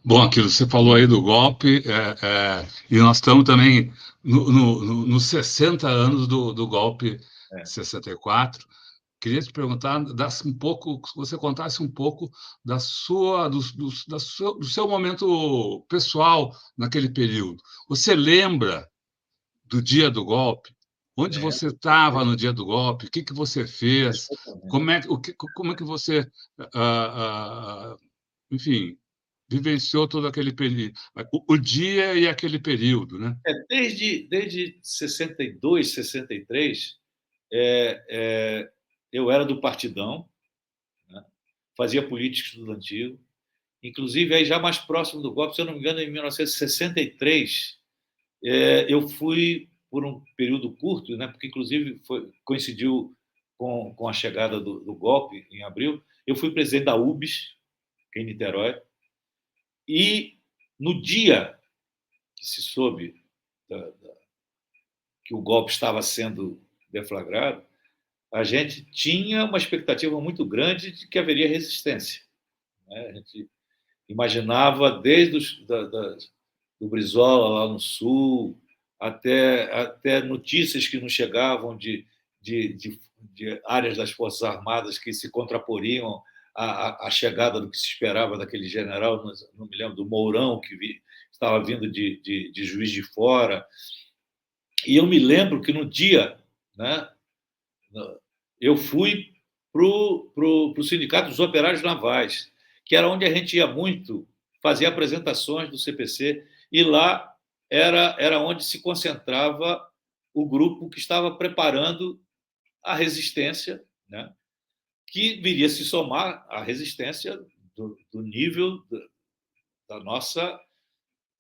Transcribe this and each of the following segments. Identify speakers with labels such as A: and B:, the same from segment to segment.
A: Bom, aquilo que você falou aí do golpe, e nós estamos também nos 60 anos do golpe
B: É.
A: de 64. Queria te perguntar, que você contasse um pouco da sua, do seu momento pessoal naquele período. Você lembra do dia do golpe? Onde você
B: Lembro,
A: estava no dia do golpe? O que que você fez?
B: perfeitamente.
A: Como é que você, enfim, vivenciou todo aquele período, o dia e aquele período, né?
B: Desde 62, 63, é, é, eu era do Partidão, né? Fazia política estudantil, inclusive aí já mais próximo do golpe, se eu não me engano, em 1963, eu fui por um período curto, né? Porque inclusive coincidiu com a chegada do golpe em abril. Eu fui presidente da UBS, em Niterói, e no dia que se soube que o golpe estava sendo deflagrado, a gente tinha uma expectativa muito grande de que haveria resistência, né? A gente imaginava desde do Brizola lá no Sul até notícias que nos chegavam de, de, de áreas das Forças Armadas que se contraporiam à chegada do que se esperava daquele general, não me lembro, do Mourão, estava vindo de Juiz de Fora. E eu me lembro que no dia, né, eu fui para o Sindicato dos Operários Navais, que era onde a gente ia muito fazer apresentações do CPC, e lá era onde se concentrava o grupo que estava preparando a resistência, né, que viria se somar à resistência do nível da nossa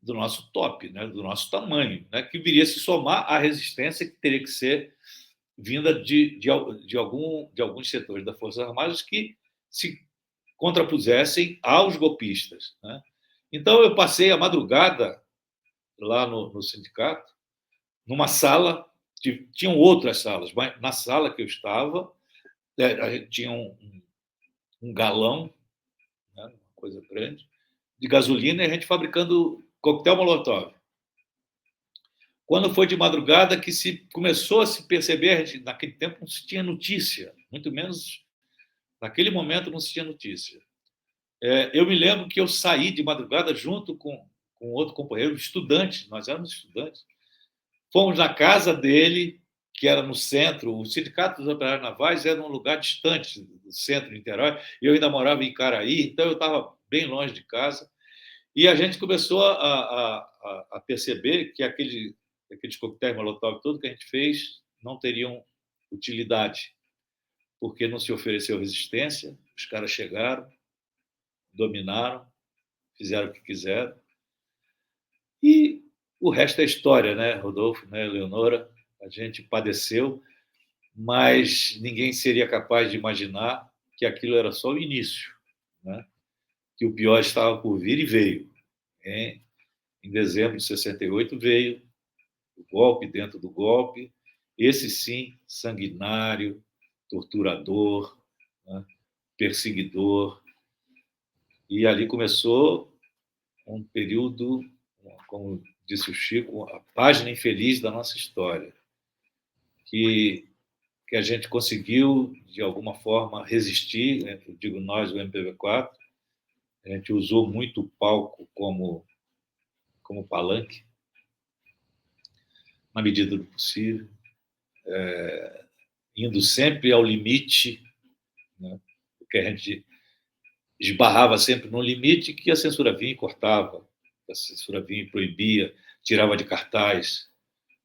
B: do nosso top, né, do nosso tamanho, né, que viria se somar à resistência que teria que ser vinda de alguns setores das Forças Armadas que se contrapusessem aos golpistas, né? Então, eu passei a madrugada lá no sindicato, numa sala, tinham outras salas, mas na sala que eu estava, a gente tinha um galão, né, uma coisa grande, de gasolina, e a gente fabricando coquetel Molotov. Quando foi de madrugada que se começou a se perceber, naquele tempo não se tinha notícia, muito menos naquele momento não se tinha notícia. Eu me lembro que eu saí de madrugada junto com outro companheiro, estudante, nós éramos estudantes. Fomos na casa dele, que era no centro. O Sindicato dos Operários Navais era um lugar distante do centro de Niterói. Eu ainda morava em Caraí, então eu estava bem longe de casa. E a gente começou a perceber que aqueles coquetéis Molotov, tudo que a gente fez, não teriam utilidade, porque não se ofereceu resistência. Os caras chegaram, dominaram, fizeram o que quiseram. E o resto é história, né, Rodolfo, né, Leonora? A gente padeceu, mas ninguém seria capaz de imaginar que aquilo era só o início, né? Que o pior estava por vir e veio. Em dezembro de 68 veio o golpe dentro do golpe, esse sim, sanguinário, torturador, né, perseguidor. E ali começou um período, como disse o Chico, a página infeliz da nossa história, que, que a gente conseguiu, de alguma forma, resistir, né? Eu digo nós, o MPB4, a gente usou muito o palco como palanque, na medida do possível, indo sempre ao limite, né? Porque a gente esbarrava sempre no limite que a censura vinha e cortava, a censura vinha e proibia, tirava de cartaz,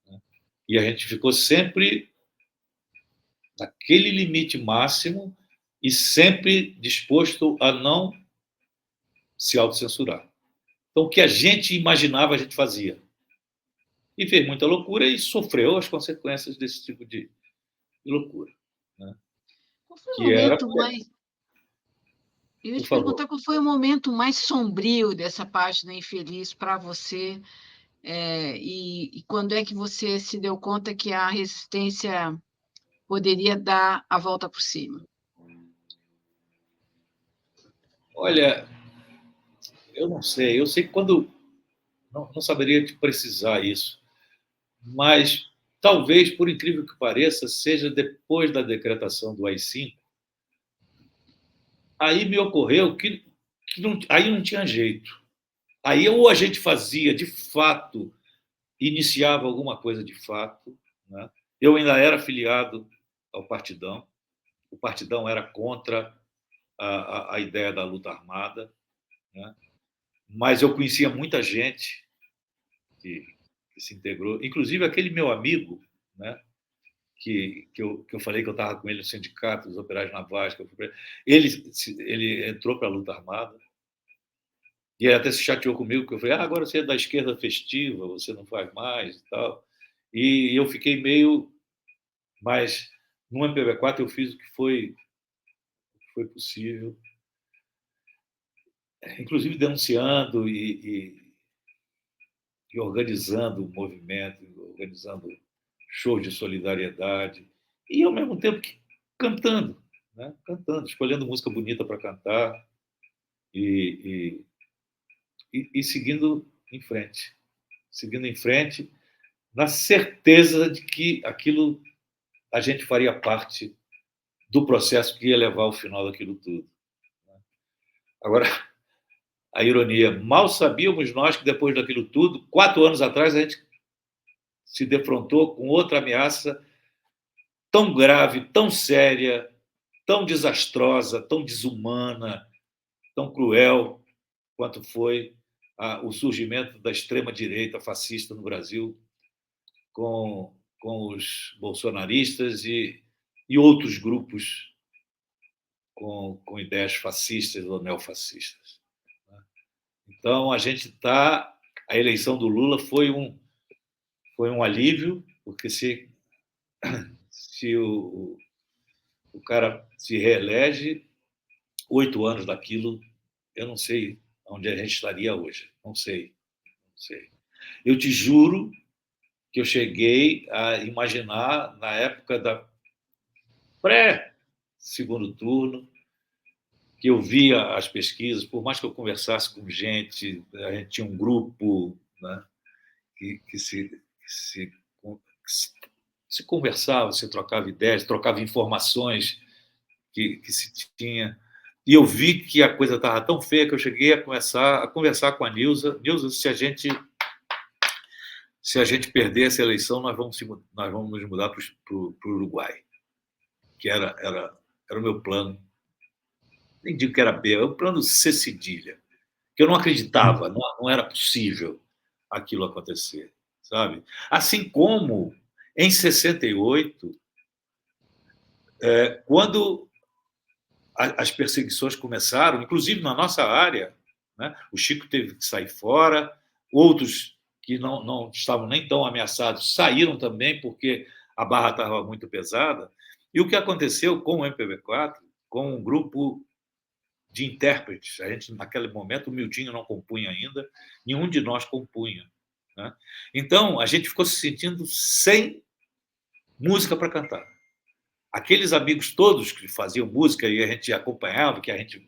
B: né? E a gente ficou sempre naquele limite máximo e sempre disposto a não se autocensurar. Então, o que a gente imaginava, a gente fazia. E fez muita loucura e sofreu as consequências desse tipo de loucura, né?
C: Qual foi o
B: Que era,
C: momento mais. Eu ia
B: por
C: te
B: favor.
C: perguntar qual foi o momento mais sombrio dessa página infeliz para você, e quando é que você se deu conta que a resistência poderia dar a volta por cima?
B: Olha, Eu não sei. Eu sei que quando... Não saberia te precisar isso. Mas talvez, por incrível que pareça, seja depois da decretação do AI-5, aí me ocorreu que não, aí não tinha jeito. Aí ou a gente fazia, de fato, iniciava alguma coisa de fato, né? Eu ainda era filiado ao Partidão. O Partidão era contra a ideia da luta armada, né? Mas eu conhecia muita gente que se integrou, inclusive aquele meu amigo, né? Que eu falei que eu estava com ele no sindicato dos operários navais, ele entrou para a luta armada, e ele até se chateou comigo, porque eu falei, agora você é da esquerda festiva, você não faz mais e tal. E eu fiquei meio... Mas no MPB4 eu fiz o que foi possível, inclusive denunciando e organizando o movimento, organizando shows de solidariedade, e ao mesmo tempo cantando, né? Cantando, escolhendo música bonita para cantar e, e seguindo em frente. Seguindo em frente, na certeza de que aquilo a gente faria parte do processo que ia levar ao final daquilo tudo. Agora, a ironia, mal sabíamos nós que depois daquilo tudo, 4 anos atrás, a gente se defrontou com outra ameaça tão grave, tão séria, tão desastrosa, tão desumana, tão cruel quanto foi o surgimento da extrema-direita fascista no Brasil, com os bolsonaristas e outros grupos com ideias fascistas ou neofascistas. Então, a gente está... A eleição do Lula foi um alívio, porque se o cara se reelege, 8 anos daquilo, eu não sei onde a gente estaria hoje. Não sei. Eu te juro que eu cheguei a imaginar, na época da pré-segundo turno, que eu via as pesquisas, por mais que eu conversasse com gente, a gente tinha um grupo, né, que se conversava, se trocava ideias, trocava informações que se tinha. E eu vi que a coisa estava tão feia que eu cheguei a começar a conversar com a Nilza. Nilza, se a gente perder essa eleição, nós vamos nos mudar para o Uruguai, que era o meu plano. Nem digo que era B, era o plano C cedilha, que eu não acreditava, não era possível aquilo acontecer, sabe? Assim como em 68, quando as perseguições começaram, inclusive na nossa área, né? O Chico teve que sair fora, outros que não estavam nem tão ameaçados saíram também, porque a barra estava muito pesada. E o que aconteceu com o MPB4, com um grupo de intérpretes, a gente, naquele momento, o Miltinho não compunha ainda, nenhum de nós compunha, né? Então, a gente ficou se sentindo sem música para cantar. Aqueles amigos todos que faziam música e a gente acompanhava, que a gente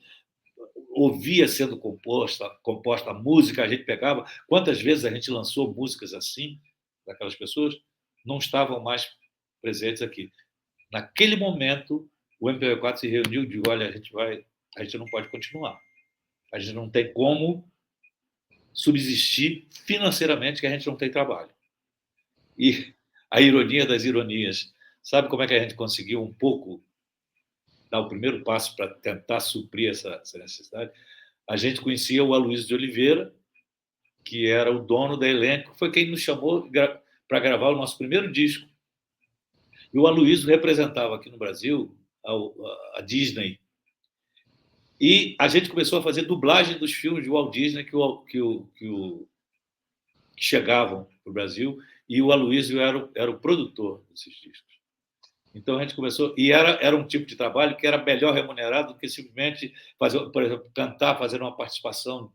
B: ouvia sendo composta a música, a gente pegava. Quantas vezes a gente lançou músicas assim, daquelas pessoas, não estavam mais presentes aqui. Naquele momento, o MPB4 se reuniu e disse: olha, a gente não pode continuar. A gente não tem como subsistir financeiramente, que a gente não tem trabalho. E a ironia das ironias, sabe como é que a gente conseguiu um pouco dar o primeiro passo para tentar suprir essa necessidade? A gente conhecia o Aloysio de Oliveira, que era o dono da Elenco, foi quem nos chamou para gravar o nosso primeiro disco. E o Aloysio representava aqui no Brasil a Disney. E a gente começou a fazer dublagem dos filmes de Walt Disney que chegavam para o Brasil, e o Aloysio era o produtor desses discos. Então a gente começou, e era um tipo de trabalho que era melhor remunerado do que simplesmente fazer, por exemplo, cantar, fazer uma participação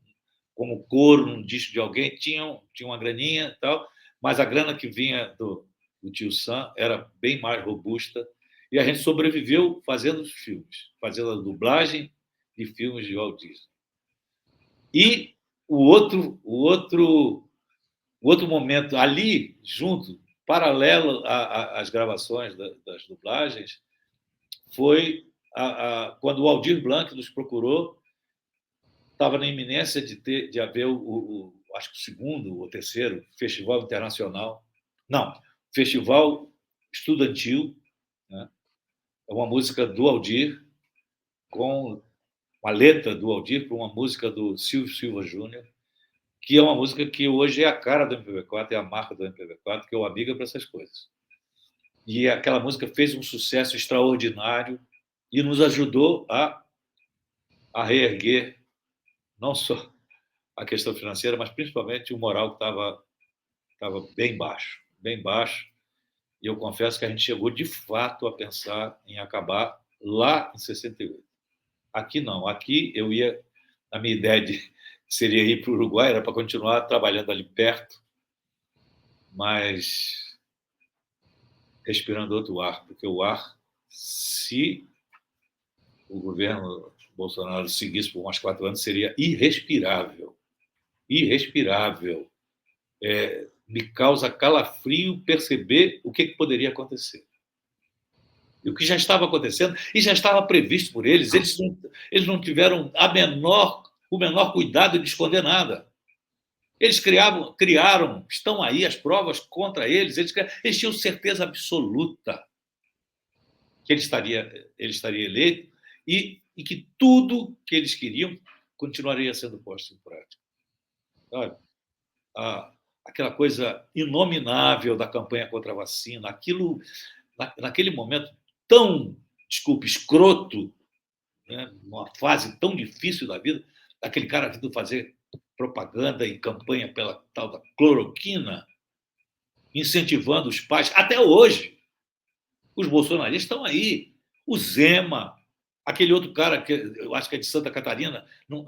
B: como coro num disco de alguém. Tinha uma graninha e tal, mas a grana que vinha do Tio Sam era bem mais robusta, e a gente sobreviveu fazendo os filmes, fazendo a dublagem de filmes de Walt Disney. E o outro momento, ali, junto, paralelo às gravações das dublagens, foi quando o Aldir Blanc nos procurou, estava na iminência de haver acho que o segundo ou terceiro Festival Internacional. Não, Festival Estudantil, né? É uma música do Aldir, com uma letra do Aldir para uma música do Silvio Silva Júnior, que é uma música que hoje é a cara do MPB4, é a marca do MPB4, que eu amigo para essas coisas. E aquela música fez um sucesso extraordinário e nos ajudou a reerguer não só a questão financeira, mas principalmente o moral que estava bem baixo, bem baixo. E eu confesso que a gente chegou de fato a pensar em acabar lá em 68. Aqui não, aqui eu ia, a minha ideia seria ir para o Uruguai, era para continuar trabalhando ali perto, mas respirando outro ar, porque o ar, se o governo Bolsonaro seguisse por uns 4 anos, seria irrespirável. Irrespirável. Me causa calafrio perceber o que poderia acontecer. E o que já estava acontecendo, e já estava previsto por eles, eles não tiveram o menor cuidado de esconder nada. Eles criaram, estão aí as provas contra eles, eles tinham certeza absoluta que ele estaria eleito e que tudo que eles queriam continuaria sendo posto em prática. Sabe? Aquela coisa inominável da campanha contra a vacina, aquilo, naquele momento tão, desculpe, escroto, né, numa fase tão difícil da vida, aquele cara vindo fazer propaganda e campanha pela tal da cloroquina, incentivando os pais. Até hoje, os bolsonaristas estão aí. O Zema, aquele outro cara, que eu acho que é de Santa Catarina,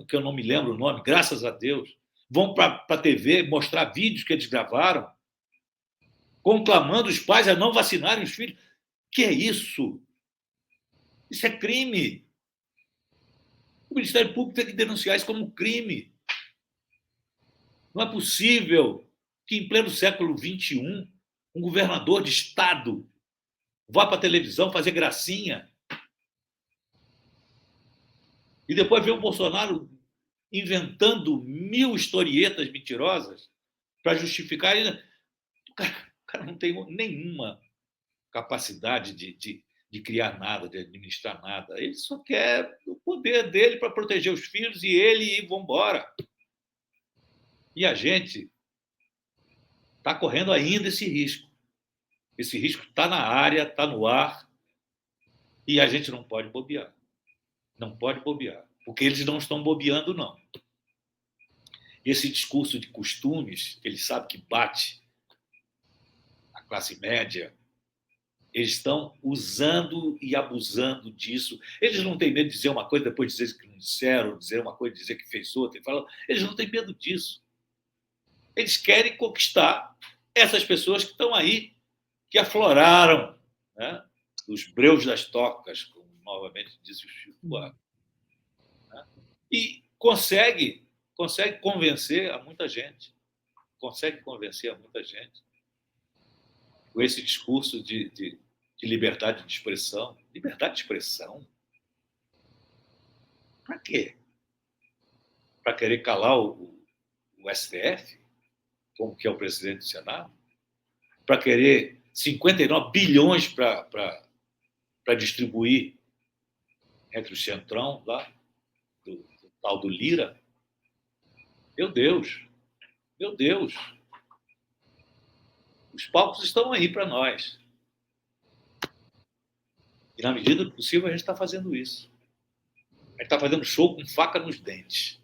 B: que eu não me lembro o nome, graças a Deus, vão para a TV mostrar vídeos que eles gravaram, conclamando os pais a não vacinarem os filhos. Que é isso? Isso é crime. O Ministério Público tem que denunciar isso como crime. Não é possível que, em pleno século XXI, um governador de Estado vá para a televisão fazer gracinha e depois ver o Bolsonaro inventando 1000 historietas mentirosas para justificar. O cara não tem nenhuma capacidade de criar nada, de administrar nada. Ele só quer o poder dele para proteger os filhos e ele e vamos embora. E a gente está correndo ainda esse risco. Esse risco está na área, está no ar, e a gente não pode bobear. Não pode bobear, porque eles não estão bobeando, não. Esse discurso de costumes, ele sabe que bate a classe média, eles estão usando e abusando disso. Eles não têm medo de dizer uma coisa, depois dizer que não disseram, dizer uma coisa, dizer que fez outra. Eles não têm medo disso. Eles querem conquistar essas pessoas que estão aí, que afloraram, né, os breus das tocas, como novamente disse o Chico Buarque. Né? E consegue convencer a muita gente. Consegue convencer a muita gente com esse discurso de liberdade de expressão. Liberdade de expressão? Para quê? Para querer calar o STF, como que é o presidente do Senado? Para querer 59 bilhões para distribuir entre o Centrão, lá, do tal do Lira? Meu Deus! Meu Deus! Os palcos estão aí para nós. E, na medida do possível, a gente está fazendo isso. A gente está fazendo show com faca nos dentes.